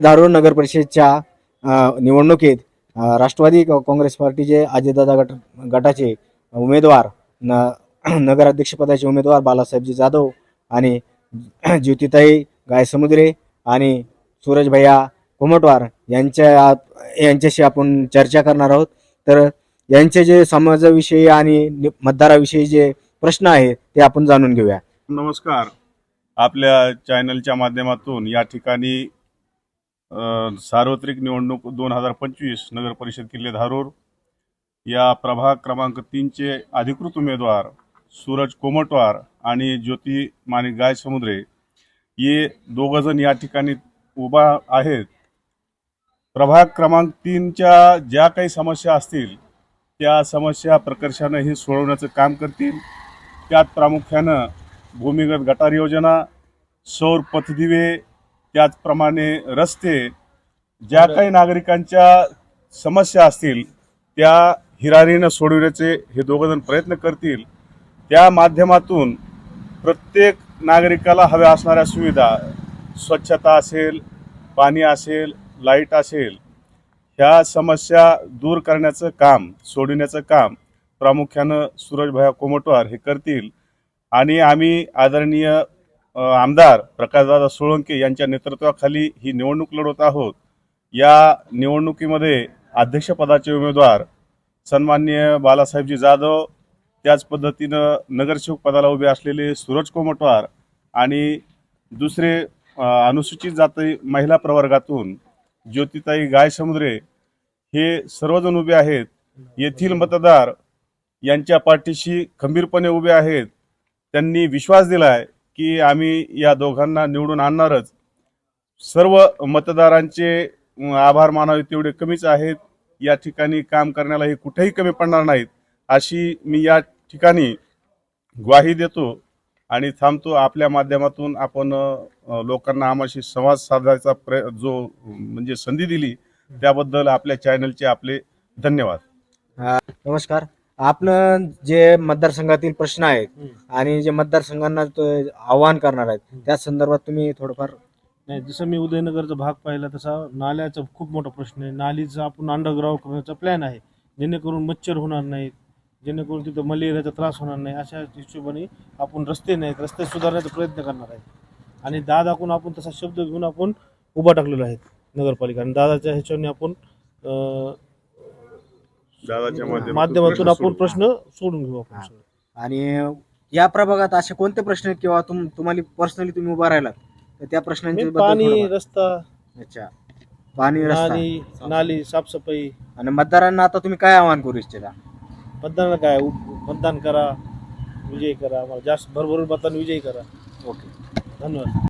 धारूर नगर परिषदच्या निवडणुकीत राष्ट्रवादी काँग्रेस पार्टीचे अजितदादा गटाचे उमेदवार नगराध्यक्षपदाचे उमेदवार बालासाहेबजी जाधव आणि ज्योतिताई गायसमुद्रे आणि सूरज भैया कोमटवार यांच्याशी आपण चर्चा करणार आहोत. तर यांचे जे समाजाविषयी आणि मतदाराविषयी जे प्रश्न आहेत ते आपण जाणून घेऊया. नमस्कार. आपल्या चॅनलच्या माध्यमातून या ठिकाणी सार्वत्रिक निवडणूक 2025 नगर परिषद किल्ले धारूर या प्रभाग क्रमांक 3चे अधिकृत उमेदवार सूरज कोमटवार आणि ज्योती माणिक गायसमुद्रे हे दोघंजण या ठिकाणी उभा आहेत. प्रभाग क्रमांक 3च्या ज्या काही समस्या असतील त्या समस्या प्रकर्षानं हे सोडवण्याचं काम करतील. त्यात प्रामुख्यानं भूमिगत गटार योजना, सौर पथदिवे, त्याचप्रमाणे रस्ते, ज्या काही नागरिकांच्या समस्या असतील त्या हिरारीनं सोडवण्याचे हे दोघंजण प्रयत्न करतील. त्या माध्यमातून प्रत्येक नागरिकाला हव्या असणाऱ्या सुविधा, स्वच्छता असेल, पाणी असेल, लाईट असेल, ह्या समस्या दूर करण्याचं काम, सोडविण्याचं काम प्रामुख्यानं सूरजभाई कोमटवार हे करतील. आणि आम्ही आदरणीय आमदार प्रकाशदादा सोळंके यांच्या नेतृत्वाखाली ही निवडणूक लढवत आहोत. या निवडणुकीमध्ये अध्यक्षपदाचे उमेदवार सन्माननीय बालासाहेबजी जाधव, त्याच पद्धतीनं नगरसेवक पदाला उभे असलेले सूरज कोमटवार आणि दुसरे अनुसूचित जाती महिला प्रवर्गातून ज्योतिताई गायसमुद्रे हे सर्वजण उभे आहेत. येथील मतदार यांच्या पाठीशी खंबीरपणे उभे आहेत. त्यांनी विश्वास दिलाय की आम्ही या दोघांना निवडून आणणारच. सर्व मतदारांचे आभार मानावे तेवढे कमीच आहेत. या ठिकाणी काम करण्याला हे कुठेही कमी पडणार नाहीत अशी मी या ठिकाणी ग्वाही देतो आणि थांबतो. आपल्या माध्यमातून आपण लोकांना आम्हाशी संवाद साधायचा जो म्हणजे संधी दिली त्याबद्दल आपल्या चॅनलचे आपले धन्यवाद. नमस्कार. आपण जे मतदारसंघातील प्रश्न आहेत आणि जे मतदारसंघांना आवाहन करणार आहेत त्या संदर्भात तुम्ही थोडंफार. नाही, जसं मी उदयनगरचा भाग पाहिला तसा नाल्याचा खूप मोठा प्रश्न आहे. नालीचा आपण अंडरग्राउंड करण्याचा प्लॅन आहे, जेणेकरून मच्छर होणार नाहीत, जेणेकरून तिथं मलेरियाचा त्रास होणार नाही. अशा हिशोबाने आपण रस्ते नाहीत, रस्ते सुधारण्याचा प्रयत्न करणार आहे. आणि दादाकडून आपण तसा शब्द घेऊन आपण उभा टाकलेला आहे नगरपालिका. आणि दादाच्या ह्याच्याने आपण दादाच्या माध्यमातून आपण प्रश्न सोडून घेऊ आपण. आणि या प्रभागात असे कोणते प्रश्न आहेत किंवा तुम्हाला पर्सनली तुम्ही उभा राहिलात तर त्या प्रश्नांची पाणी, रस्ता, अच्छा, पाणी, रस्ता, नाली, साफसफाई. आणि मतदारांना आता तुम्ही काय आवाहन करू इच्छिता? मतदानाला काय, मतदान करा, विजयी करा, आम्हाला जास्त भरभरून मतांनी विजयी करा. ओके, धन्यवाद.